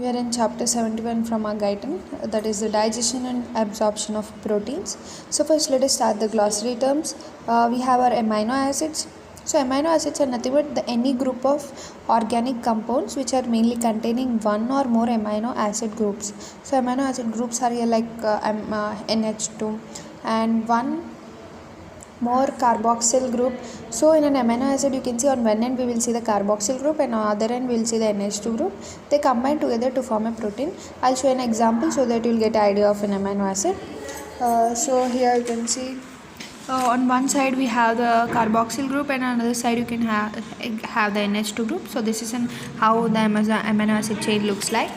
We are in chapter 71 from our guidance, that is the digestion and absorption of proteins. So first let us start the glossary terms. We have our amino acids. So amino acids are nothing but any group of organic compounds which are mainly containing one or more amino acid groups. So amino acid groups are here like NH2 and one more carboxyl group. So in an amino acid you can see on one end we will see the carboxyl group and on other end we will see the NH2 group. They combine together to form a protein. I'll show an example so that you will get an idea of an amino acid. So here you can see on one side we have the carboxyl group and on the other side you can have the NH2 group. So this is how the amino acid chain looks like.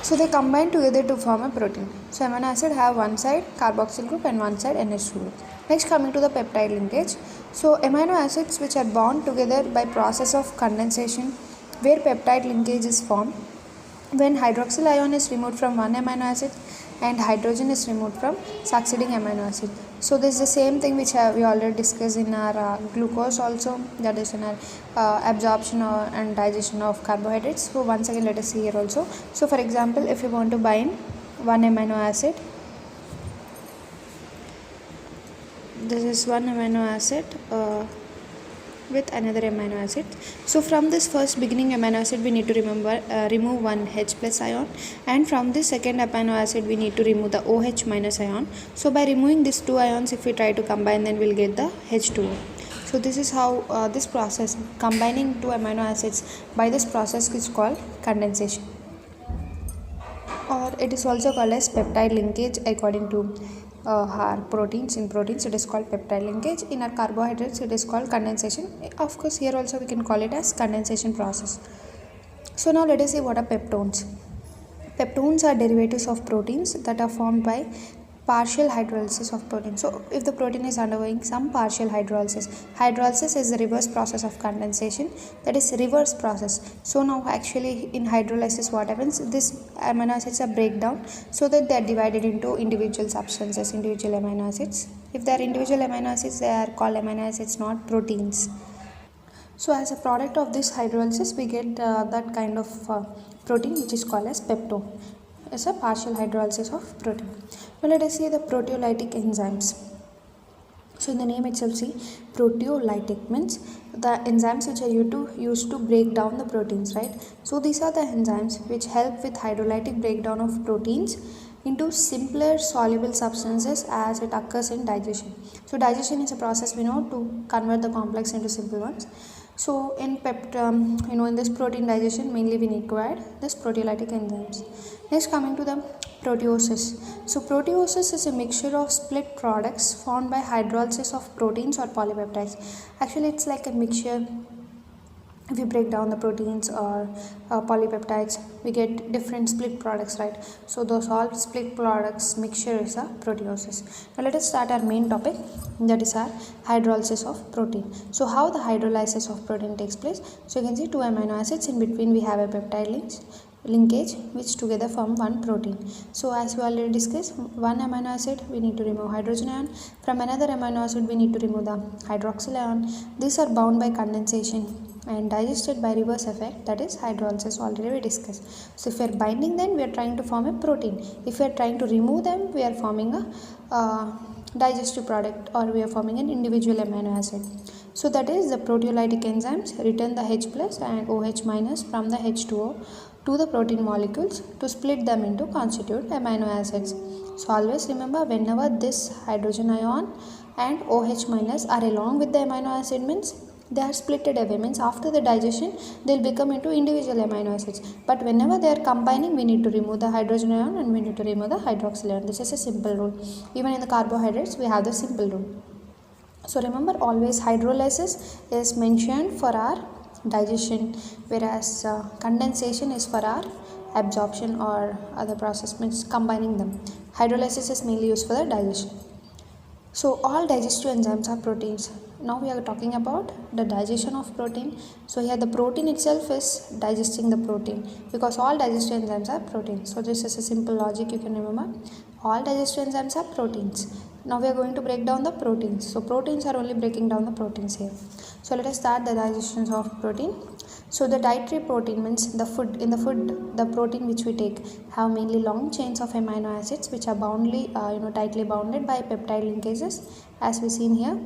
So they combine together to form a protein. So amino acid have one side carboxyl group and one side NH2 group. Next coming to the peptide linkage. So amino acids which are bound together by process of condensation where peptide linkage is formed when hydroxyl ion is removed from one amino acid and hydrogen is removed from succeeding amino acid. So this is the same thing which we already discussed in our glucose also, that is in our absorption and digestion of carbohydrates. So once again let us see here also. So for example, if you want to bind one amino acid, this is one amino acid with another amino acid. So from this first beginning amino acid we need to remove one H plus ion, and from this second amino acid we need to remove the OH minus ion. So by removing these two ions, if we try to combine, then we'll get the H2O. So this is how this process, combining two amino acids by this process, is called condensation, or it is also called as peptide linkage. According to our proteins, in proteins it is called peptide linkage. In our carbohydrates it is called condensation. Of course here also we can call it as condensation process. So now let us see what are peptones. Peptones are derivatives of proteins that are formed by partial hydrolysis of protein. So if the protein is undergoing some partial hydrolysis is the reverse process of condensation, that is reverse process. So now actually in hydrolysis what happens, this amino acids are break down so that they are divided into individual substances, individual amino acids. If they are individual amino acids, they are called amino acids, not proteins. So as a product of this hydrolysis we get that kind of protein which is called as peptone. It's a partial hydrolysis of protein. Now let us see the proteolytic enzymes. So in the name itself, see, proteolytic means the enzymes which are used to break down the proteins, right? So these are the enzymes which help with hydrolytic breakdown of proteins into simpler soluble substances as it occurs in digestion. So digestion is a process we know to convert the complex into simple ones. So in in this protein digestion mainly we need to add this proteolytic enzymes. Next coming to the proteosis. So proteosis is a mixture of split products formed by hydrolysis of proteins or polypeptides. Actually it's like a mixture. If we break down the proteins or polypeptides, we get different split products, right? So those all split products mixture is a proteosis. Now let us start our main topic, that is our hydrolysis of protein. So how the hydrolysis of protein takes place? So you can see two amino acids, in between we have a peptide linkage which together form one protein. So as we already discussed, one amino acid we need to remove hydrogen ion, from another amino acid we need to remove the hydroxyl ion. These are bound by condensation and digested by reverse effect, that is hydrolysis, already we discussed. So if we are binding them, we are trying to form a protein. If we are trying to remove them, we are forming a digestive product, or we are forming an individual amino acid. So that is the proteolytic enzymes return the H plus and OH minus from the H2O to the protein molecules to split them into constitute amino acids. So always remember, whenever this hydrogen ion and OH minus are along with the amino acid, means they are splitted away, means after the digestion they will become into individual amino acids. But whenever they are combining, we need to remove the hydrogen ion and we need to remove the hydroxyl ion. This is a simple rule. Even in the carbohydrates we have the simple rule. So remember, always hydrolysis is mentioned for our digestion, whereas condensation is for our absorption or other process, means combining them. Hydrolysis is mainly used for the digestion. So all digestive enzymes are proteins. Now we are talking about the digestion of protein. So here the protein itself is digesting the protein, because all digestive enzymes are proteins. So this is a simple logic you can remember. All digestive enzymes are proteins. Now we are going to break down the proteins. So proteins are only breaking down the proteins here. So let us start the digestion of protein. So the dietary protein means the food, in the food the protein which we take have mainly long chains of amino acids which are tightly bounded by peptide linkages, as we seen here.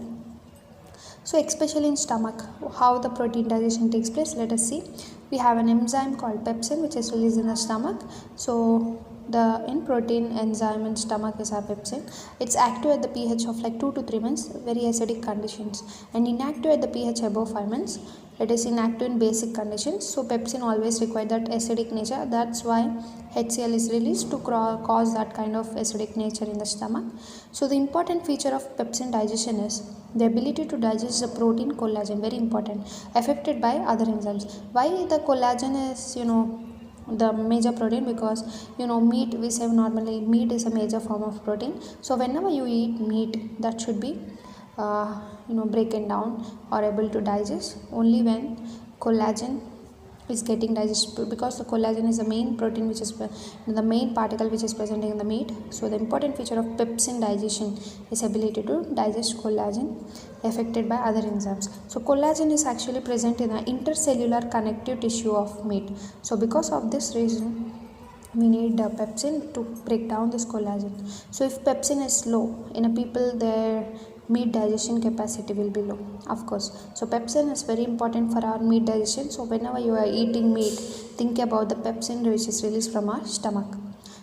So especially in stomach, how the protein digestion takes place, let us see. We have an enzyme called pepsin which is released in the stomach. So the in protein enzyme in stomach is our pepsin. It's active at the pH of like 2 to 3 months, very acidic conditions, and inactive at the pH above 5 months. It is inactive in basic conditions. So pepsin always require that acidic nature. That's why HCl is released to cause that kind of acidic nature in the stomach. So the important feature of pepsin digestion is the ability to digest the protein collagen, very important, affected by other enzymes. Why the collagen is the major protein? Because meat, we say normally meat is a major form of protein. So whenever you eat meat, that should be broken down or able to digest only when collagen is getting digested, because the collagen is the main protein which is the main particle which is present in the meat. So the important feature of pepsin digestion is ability to digest collagen affected by other enzymes. So collagen is actually present in the intercellular connective tissue of meat. So because of this reason we need pepsin to break down this collagen. So if pepsin is low in a people, their meat digestion capacity will be low, of course. So pepsin is very important for our meat digestion. So whenever you are eating meat, think about the pepsin which is released from our stomach.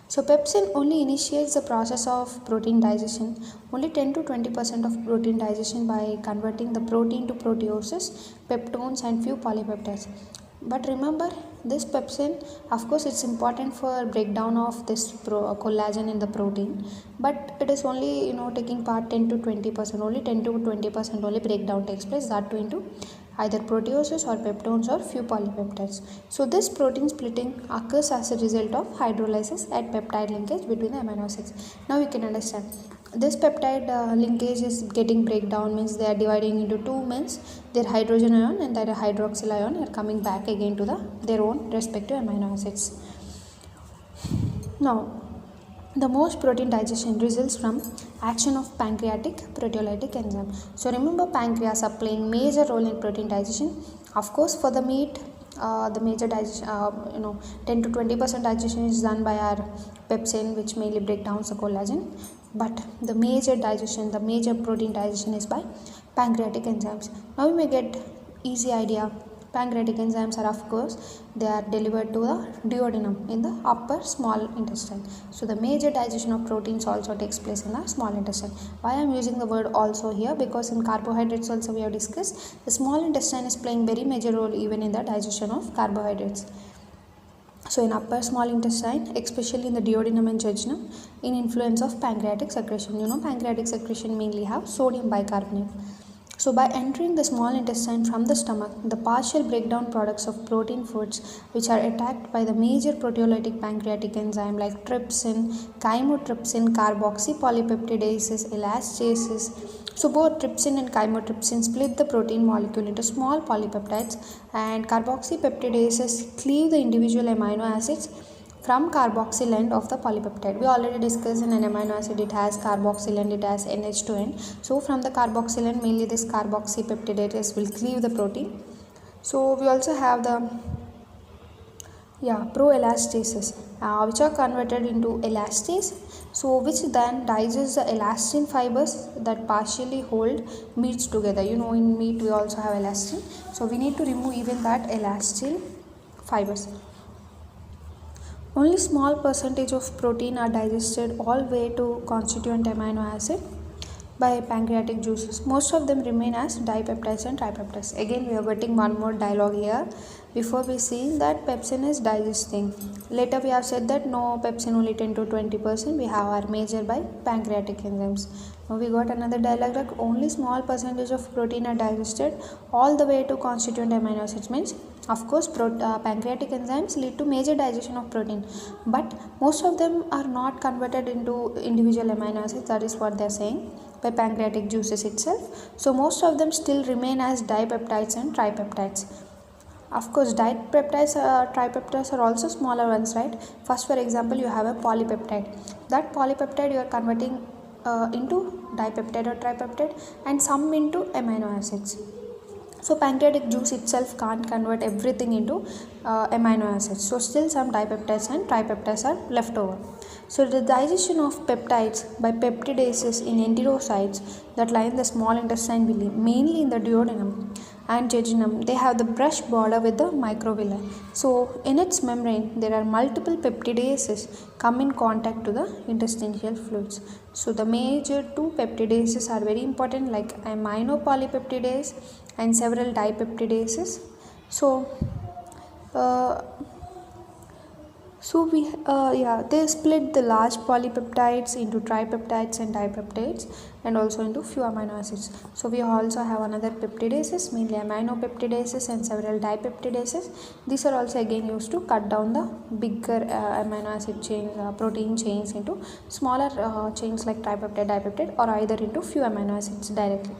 So pepsin only initiates the process of protein digestion, only 10 to 20% of protein digestion, by converting the protein to proteoses, peptones and few polypeptides. But remember, this pepsin, of course, it's important for breakdown of this collagen in the protein, but it is only taking part 10 to 20%, only 10 to 20% only breakdown takes place, that too into either proteoses or peptones or few polypeptides. So this protein splitting occurs as a result of hydrolysis at peptide linkage between the amino acids. Now you can understand this peptide linkage is getting breakdown, means they are dividing into two, means their hydrogen ion and their hydroxyl ion are coming back again to their own respective amino acids. Now the most protein digestion results from action of pancreatic proteolytic enzyme. So remember, pancreas are playing major role in protein digestion. Of course, for the meat, the major digestion, 10 to 20% digestion is done by our pepsin, which mainly break down the collagen. But the major digestion, the major protein digestion is by pancreatic enzymes. Now we may get easy idea. Pancreatic enzymes are, of course, they are delivered to the duodenum in the upper small intestine. So the major digestion of proteins also takes place in the small intestine. Why I am using the word also here? Because in carbohydrates also we have discussed the small intestine is playing very major role even in the digestion of carbohydrates. So in upper small intestine, especially in the duodenum and jejunum, in influence of pancreatic secretion. Pancreatic secretion mainly have sodium bicarbonate. So by entering the small intestine from the stomach, the partial breakdown products of protein foods which are attacked by the major proteolytic pancreatic enzyme like trypsin, chymotrypsin, carboxypolypeptidases, elastases. So both trypsin and chymotrypsin split the protein molecule into small polypeptides, and carboxypeptidases cleave the individual amino acids from carboxyl end of the polypeptide. We already discussed in an amino acid it has carboxyl end, it has NH2 end. So from the carboxyl end, mainly this carboxypeptidase will cleave the protein. So we also have the proelastases which are converted into elastase, so which then digests the elastin fibers that partially hold meats together. In meat we also have elastin, so we need to remove even that elastin fibers. Only small percentage of protein are digested all way to constituent amino acid by pancreatic juices. Most of them remain as dipeptides and tripeptides. Again, we are getting one more dialogue here. Before we see that pepsin is digesting. Later we have said that no, pepsin only 10 to 20%. We have our major by pancreatic enzymes. Now we got another dialogue that only small percentage of protein are digested all the way to constituent amino acids. Means of course pancreatic enzymes lead to major digestion of protein, but most of them are not converted into individual amino acids. That is what they are saying by pancreatic juices itself. So most of them still remain as dipeptides and tripeptides. Of course, dipeptides, tripeptides are also smaller ones, right? First, for example, you have a polypeptide. That polypeptide you are converting into dipeptide or tripeptide, and some into amino acids. So pancreatic juice itself can't convert everything into amino acids. So still some dipeptides and tripeptides are left over. So the digestion of peptides by peptidases in enterocytes that line the small intestine mainly in the duodenum and jejunum, they have the brush border with the microvilli. So in its membrane there are multiple peptidases come in contact to the interstitial fluids. So the major two peptidases are very important, like aminopolypeptidase and several dipeptidases. They split the large polypeptides into tripeptides and dipeptides and also into few amino acids. So we also have another peptidases, mainly aminopeptidases and several dipeptidases. These are also again used to cut down the bigger amino acid chains, protein chains into smaller chains like tripeptide, dipeptide, or either into few amino acids directly.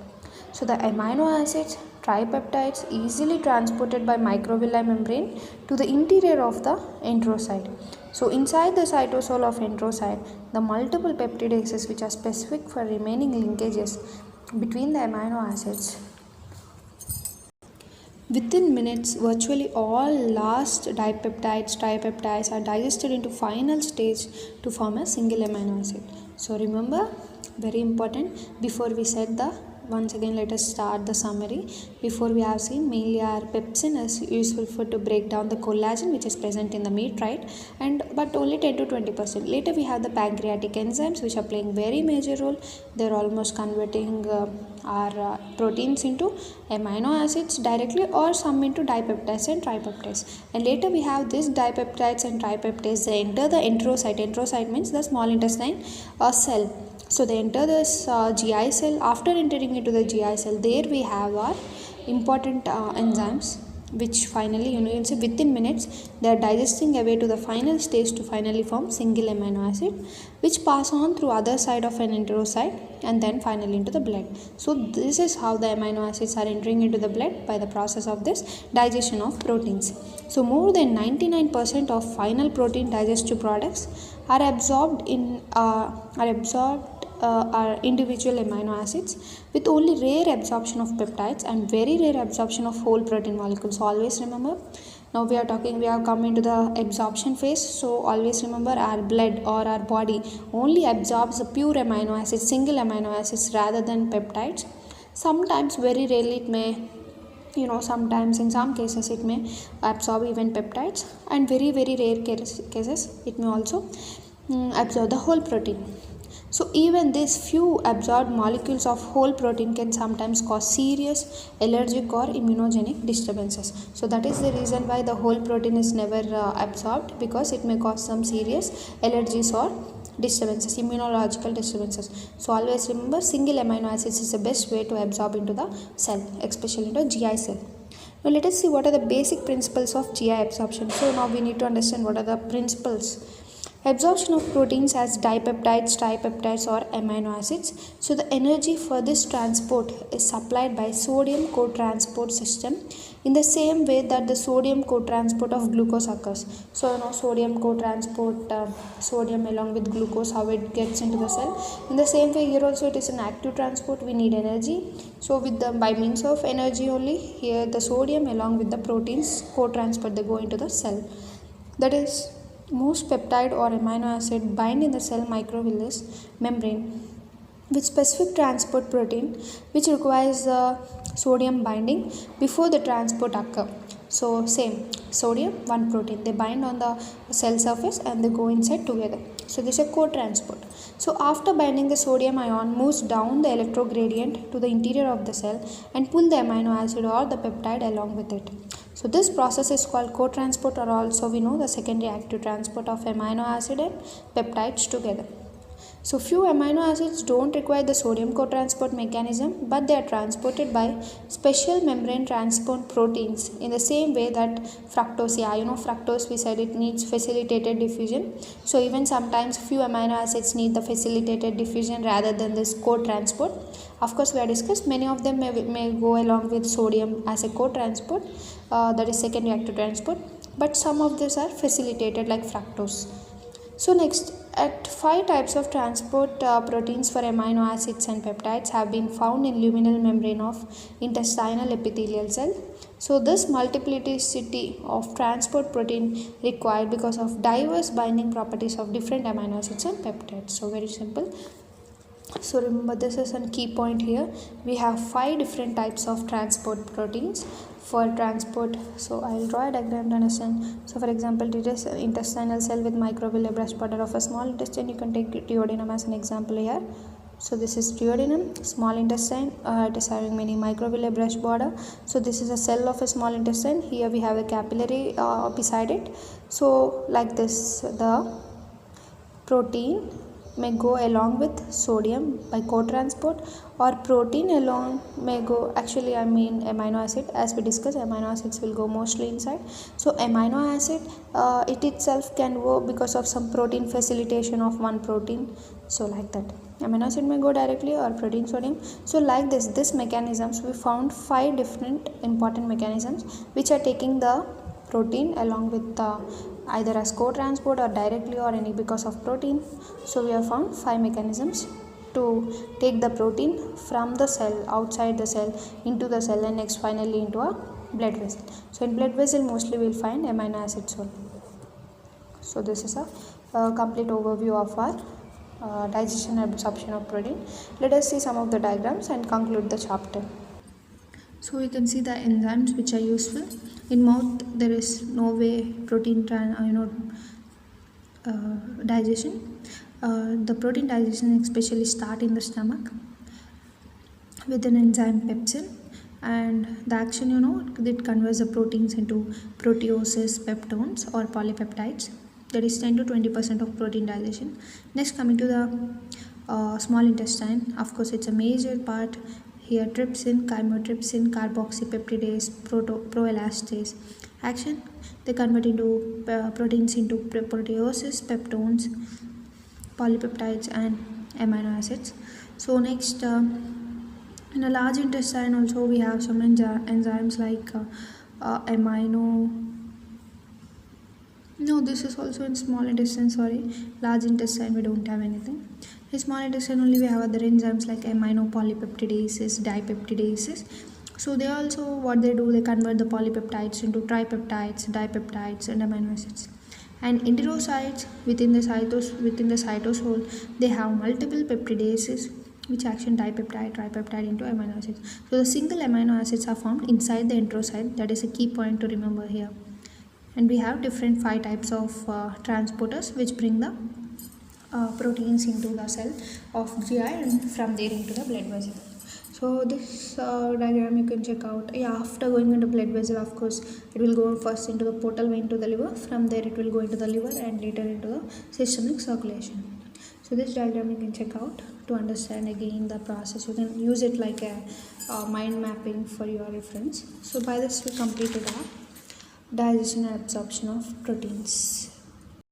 So the amino acids, tripeptides easily transported by microvilli membrane to the interior of the enterocyte. So inside the cytosol of enterocyte, the multiple peptidases which are specific for remaining linkages between the amino acids. Within minutes, virtually all last dipeptides, tripeptides are digested into final stage to form a single amino acid. So remember, very important, before we said once again let us start the summary. Before we have seen mainly our pepsin is useful for to break down the collagen which is present in the meat, right? But only 10 to 20%. Later we have the pancreatic enzymes which are playing very major role. They are almost converting our proteins into amino acids directly or some into dipeptides and tripeptides. And later we have these dipeptides and tripeptides, they enter the enterocyte. Enterocyte means the small intestine cell. So they enter this GI cell. After entering into the GI cell, there we have our important enzymes which finally, you can say within minutes, they are digesting away to the final stage to finally form single amino acid, which pass on through other side of an enterocyte and then finally into the blood. So this is how the amino acids are entering into the blood by the process of this digestion of proteins. So more than 99% of final protein digestive products are absorbed are individual amino acids, with only rare absorption of peptides and very rare absorption of whole protein molecules. So always remember, now we have come into the absorption phase. So always remember, our blood or our body only absorbs the pure amino acids, single amino acids rather than peptides. Sometimes, very rarely, it may, sometimes in some cases it may absorb even peptides, and very rare cases it may also absorb the whole protein. So even these few absorbed molecules of whole protein can sometimes cause serious allergic or immunogenic disturbances. So that is the reason why the whole protein is never absorbed, because it may cause some serious allergies or disturbances, immunological disturbances. So always remember, single amino acids is the best way to absorb into the cell, especially into GI cell. Now let us see what are the basic principles of GI absorption. So now we need to understand what are the principles. Absorption of proteins as dipeptides, tripeptides or amino acids. So the energy for this transport is supplied by sodium co-transport system in the same way that the sodium co-transport of glucose occurs. So sodium co-transport, sodium along with glucose, how it gets into the cell. In the same way here also it is an active transport, we need energy. So by means of energy only, here the sodium along with the proteins co-transport, they go into the cell. That is, most peptide or amino acid bind in the cell microvillus membrane with specific transport protein which requires sodium binding before the transport occur. So same, sodium, one protein, they bind on the cell surface and they go inside together. So this is a co-transport. So after binding, the sodium ion moves down the electrogradient to the interior of the cell and pull the amino acid or the peptide along with it. So this process is called co-transport, or also we know the secondary active transport of amino acid and peptides together. So few amino acids don't require the sodium co-transport mechanism, but they are transported by special membrane transport proteins in the same way that fructose, fructose, we said it needs facilitated diffusion. So even sometimes few amino acids need the facilitated diffusion rather than this co-transport. Of course, we have discussed many of them may go along with sodium as a co-transport, that is secondary active transport, but some of these are facilitated like fructose. So next, at 5 types of transport proteins for amino acids and peptides have been found in luminal membrane of intestinal epithelial cell. So this multiplicity of transport protein required because of diverse binding properties of different amino acids and peptides. So very simple. So remember, this is a key point here. We have 5 different types of transport proteins for transport. So I'll draw a diagram to understand. So for example, it is an intestinal cell with microvilli brush border of a small intestine. You can take duodenum as an example here. So this is duodenum, small intestine. It is having many microvilli brush border. So this is a cell of a small intestine. Here we have a capillary beside it. So like this, the protein may go along with sodium by co-transport, or protein alone may go, actually I mean amino acid, as we discussed amino acids will go mostly inside. So amino acid it itself can go because of some protein facilitation of one protein. So like that, amino acid may go directly or protein sodium. So like this mechanisms, we found 5 different important mechanisms which are taking the protein along with either as co-transport or directly or any because of protein. So we have found 5 mechanisms to take the protein from the cell, outside the cell, into the cell, and next finally into a blood vessel. So in blood vessel mostly we will find amino acids only. So this is a complete overview of our digestion and absorption of protein. Let us see some of the diagrams and conclude the chapter. So we can see the enzymes which are useful. In mouth there is no way protein digestion. The protein digestion especially start in the stomach with an enzyme pepsin, and the action it converts the proteins into proteoses, peptones or polypeptides. That is 10 to 20% of protein digestion. Next, coming to the small intestine, of course it's a major part. Here trypsin, chymotrypsin, carboxypeptidase, proelastase. Action, they convert into proteins into proteoses, peptones, polypeptides and amino acids. So next, in a large intestine also we have some enzymes like this is also in small intestine, sorry. Large intestine we don't have anything. In small intestine only we have other enzymes like aminopolypeptidases, dipeptidases. So they also, what they do, they convert the polypeptides into tripeptides, dipeptides and amino acids. And enterocytes within the cytosol, they have multiple peptidases which action dipeptide, tripeptide into amino acids. So the single amino acids are formed inside the enterocyte. That is a key point to remember here. And we have different 5 types of transporters which bring the proteins into the cell of GI and from there into the blood vessel. So this diagram you can check out. After going into blood vessel, of course it will go first into the portal vein to the liver. From there it will go into the liver and later into the systemic circulation. So this diagram you can check out to understand again the process. You can use it like a mind mapping for your reference. So by this we completed our digestion and absorption of proteins.